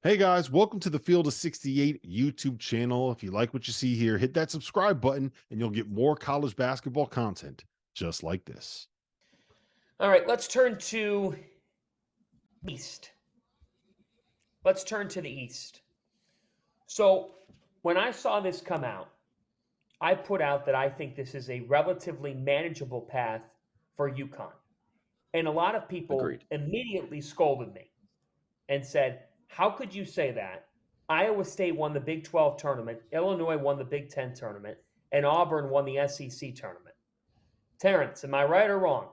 Hey guys, welcome to the Field of 68 YouTube channel. If you like what you see here, hit that subscribe button and you'll get more college basketball content just like this. All right, let's turn to East. Let's turn to the East. So, when I saw this come out, I put out that I think this is a relatively manageable path for UConn. And a lot of people Agreed. immediately scolded me and said, "How could you say that? Iowa State won the Big 12 tournament, Illinois won the Big 10 tournament, and Auburn won the SEC tournament." Terrence, am I right or wrong?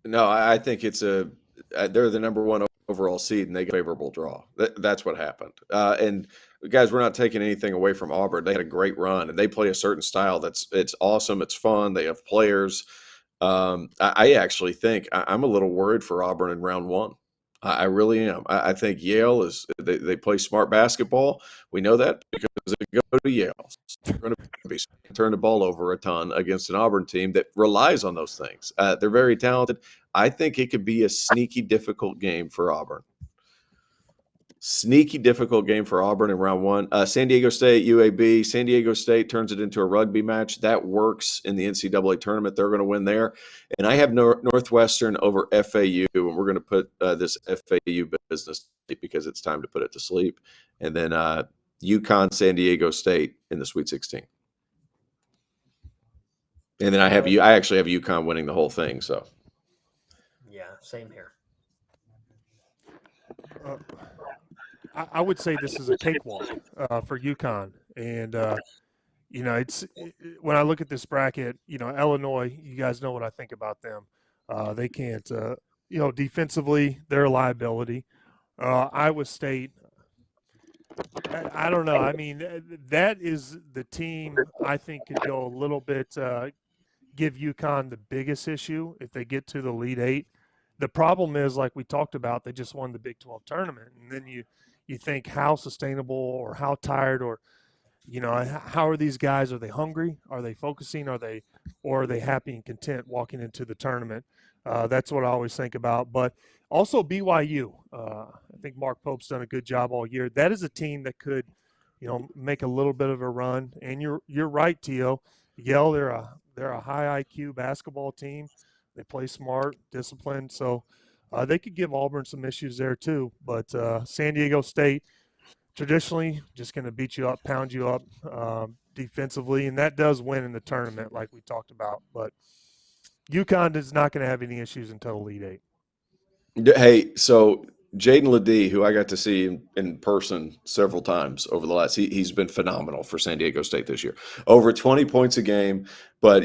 No, I think they're the number one overall seed and they get a favorable draw. That's what happened. And guys, we're not taking anything away from Auburn. They had a great run and they play a certain style it's awesome. It's fun. They have players. I actually think I'm a little worried for Auburn in round one. I really am. I think Yale they play smart basketball. We know that because they go to Yale. So they're going to be turn the ball over a ton against an Auburn team that relies on those things. They're very talented. I think it could be a sneaky difficult game for Auburn. Sneaky difficult game for Auburn in round one. San Diego State, UAB. San Diego State turns it into a rugby match. That works in the NCAA tournament. They're going to win there. And I have Northwestern over FAU, and we're going to put this FAU business because it's time to put it to sleep. And then UConn, San Diego State in the Sweet 16. And then I actually have UConn winning the whole thing. So Yeah, same here. I would say this is a cakewalk for UConn, and it's when I look at this bracket, Illinois. You guys know what I think about them. They can't, defensively, they're a liability. Iowa State. I don't know. I mean, that is the team I think could go a little bit, give UConn the biggest issue if they get to the Elite Eight. The problem is, like we talked about, they just won the Big 12 tournament, and then you think how sustainable or how tired or how are these guys? Are they hungry? Are they focusing? Or are they happy and content walking into the tournament? That's what I always think about. But also BYU. I think Mark Pope's done a good job all year. That is a team that could, make a little bit of a run. And you're right, Tio. Yale, they're a high IQ basketball team. They play smart, disciplined. So they could give Auburn some issues there too. But San Diego State, traditionally, just going to beat you up, pound you up defensively, and that does win in the tournament, like we talked about. But UConn is not going to have any issues until Elite Eight. Hey, so Jaden Ledee, who I got to see in person several times over the last, he's been phenomenal for San Diego State this year. Over 20 points a game. But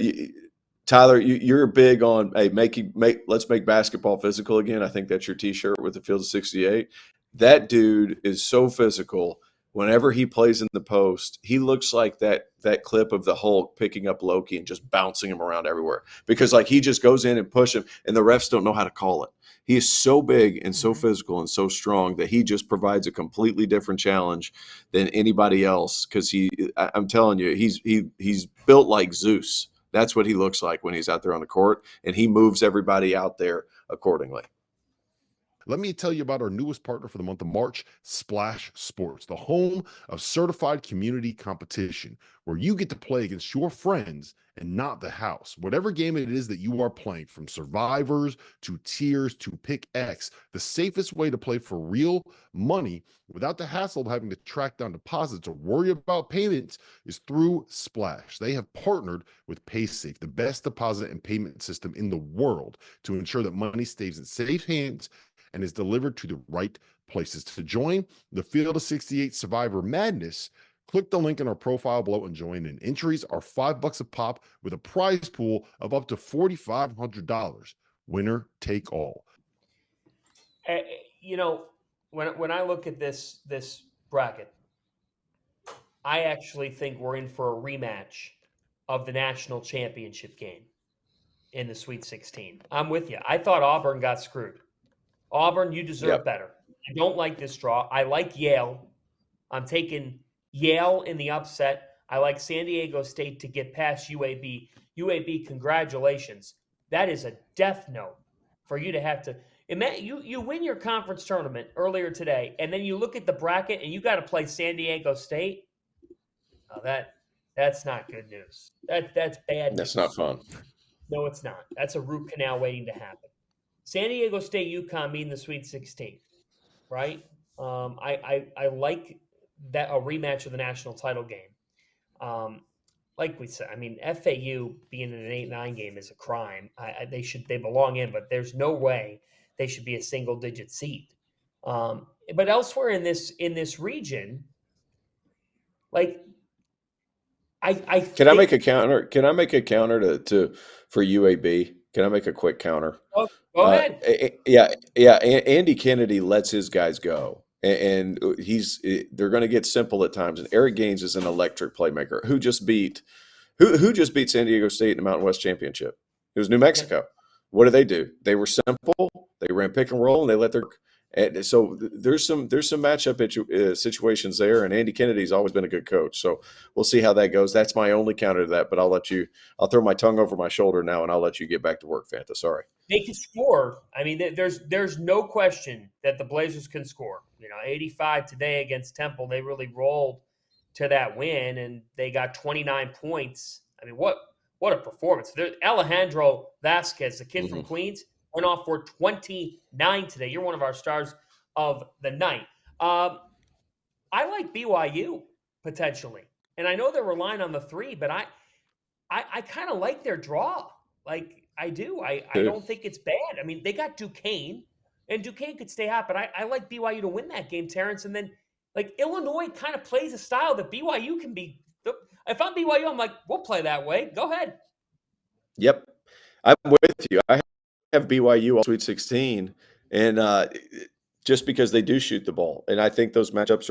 Tyler, you're big on let's make basketball physical again. I think that's your T-shirt with the Field of 68. That dude is so physical. Whenever he plays in the post, he looks like that clip of the Hulk picking up Loki and just bouncing him around everywhere because he just goes in and push him, and the refs don't know how to call it. He is so big and so physical and so strong that he just provides a completely different challenge than anybody else because I'm telling you, he's built like Zeus. That's what he looks like when he's out there on the court, and he moves everybody out there accordingly. Let me tell you about our newest partner for the month of March, SplashSports, the home of certified community competition, where you get to play against your friends and not the house. Whatever game it is that you are playing, from survivors to tiers to pick X, the safest way to play for real money without the hassle of having to track down deposits or worry about payments is through Splash. They have partnered with PaySafe, the best deposit and payment system in the world, to ensure that money stays in safe hands and is delivered to the right places. To join the Field of 68 Survivor Madness, click the link in our profile below and join in. Entries are $5 a pop with a prize pool of up to $4,500. Winner take all. When I look at this bracket, I actually think we're in for a rematch of the national championship game in the Sweet 16. I'm with you. I thought Auburn got screwed. Auburn, you deserve better. I don't like this draw. I like Yale. I'm taking Yale in the upset. I like San Diego State to get past UAB. UAB, congratulations. That is a death note for you to have to. You win your conference tournament earlier today, and then you look at the bracket and you got to play San Diego State. Oh, that's not good news. That's bad news. That's not fun. No, it's not. That's a root canal waiting to happen. San Diego State, UConn meeting the Sweet 16, right? I like that a rematch of the national title game. Like we said, I mean, FAU being in an 8-9 game is a crime. They belong in, but there's no way they should be a single digit seed. But elsewhere in this region, like Can I make a counter? Can I make a counter to for UAB? Can I make a quick counter? Go ahead. Yeah. Andy Kennedy lets his guys go, and they're going to get simple at times. And Eric Gaines is an electric playmaker who just beat San Diego State in the Mountain West Championship. It was New Mexico. What do? They were simple. They ran pick and roll, and they let their. And so there's some matchup situations there, and Andy Kennedy's always been a good coach. So we'll see how that goes. That's my only counter to that, but I'll throw my tongue over my shoulder now, and I'll let you get back to work, Fanta. Sorry. They can score. I mean, there's no question that the Blazers can score. 85 today against Temple, they really rolled to that win, and they got 29 points. I mean, what a performance. Alejandro Vasquez, the kid from Queens, went off for 29 today. You're one of our stars of the night. I like BYU potentially, and I know they're relying on the three, but I kind of like their draw. Like I do. I don't think it's bad. I mean, they got Duquesne, and Duquesne could stay hot, but I like BYU to win that game, Terrence. And then like Illinois kind of plays a style that BYU can be. If I'm BYU, I'm like, we'll play that way. Go ahead. Yep, I'm with you. I have BYU all Sweet 16, and just because they do shoot the ball, and I think those matchups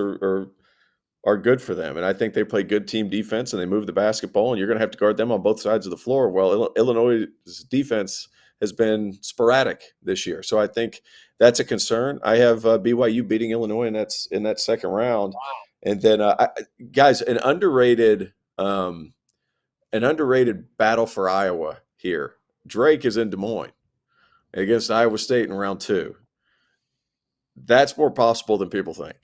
are good for them, and I think they play good team defense and they move the basketball, and you're going to have to guard them on both sides of the floor. Well, Illinois' defense has been sporadic this year, so I think that's a concern. I have BYU beating Illinois in that second round, and then guys, an underrated battle for Iowa here. Drake is in Des Moines against Iowa State in round 2. That's more possible than people think.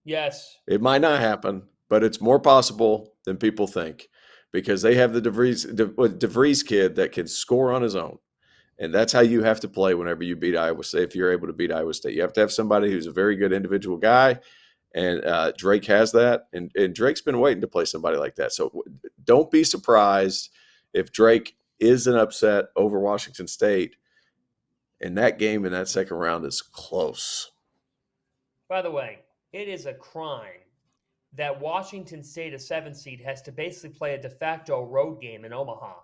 Yes. It might not happen, but it's more possible than people think because they have the DeVries kid that can score on his own. And that's how you have to play whenever you beat Iowa State. If you're able to beat Iowa State, you have to have somebody who's a very good individual guy. And Drake has that. And Drake's been waiting to play somebody like that. So don't be surprised if Drake is an upset over Washington State. And that game in that second round is close. By the way, it is a crime that Washington State, a 7 seed, has to basically play a de facto road game in Omaha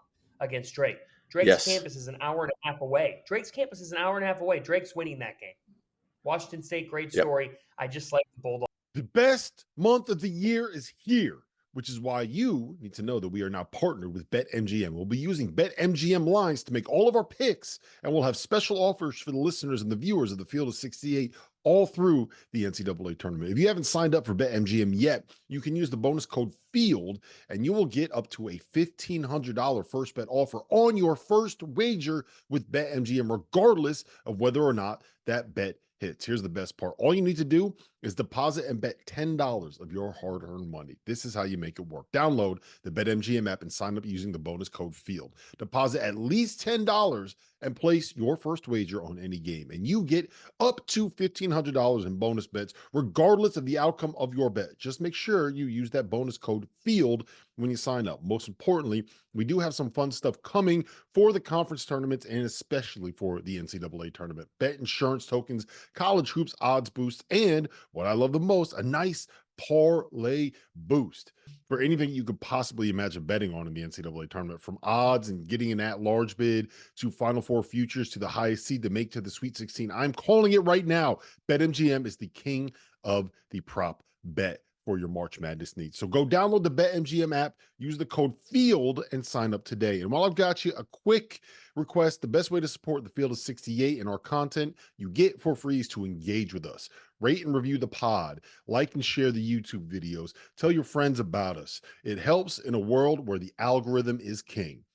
against Drake. Drake's campus is an hour and a half away. Drake's winning that game. Washington State, great story. I just like the Bulldogs. The best month of the year is here, which is why you need to know that we are now partnered with BetMGM. We'll be using BetMGM lines to make all of our picks, and we'll have special offers for the listeners and the viewers of the Field of 68 all through the NCAA tournament. If you haven't signed up for BetMGM yet, you can use the bonus code FIELD, and you will get up to a $1,500 first bet offer on your first wager with BetMGM, regardless of whether or not that bet hits. Here's the best part. All you need to do is deposit and bet $10 of your hard-earned money. This is how you make it work. Download the BetMGM app and sign up using the bonus code FIELD. Deposit at least $10 and place your first wager on any game, and you get up to $1,500 in bonus bets, regardless of the outcome of your bet. Just make sure you use that bonus code FIELD when you sign up. Most importantly, we do have some fun stuff coming for the conference tournaments and especially for the NCAA tournament. Bet insurance tokens, college hoops odds boost, and what I love the most, a nice parlay boost for anything you could possibly imagine betting on in the NCAA tournament, from odds and getting an at-large bid to Final Four futures to the highest seed to make to the Sweet 16. I'm calling it right now. BetMGM is the king of the prop bet for your March Madness needs. So go download the BetMGM app, use the code FIELD, and sign up today. And while I've got you, a quick request: the best way to support the Field of 68 and our content you get for free is to engage with us. Rate and review the pod, like and share the YouTube videos, tell your friends about us. It helps in a world where the algorithm is king.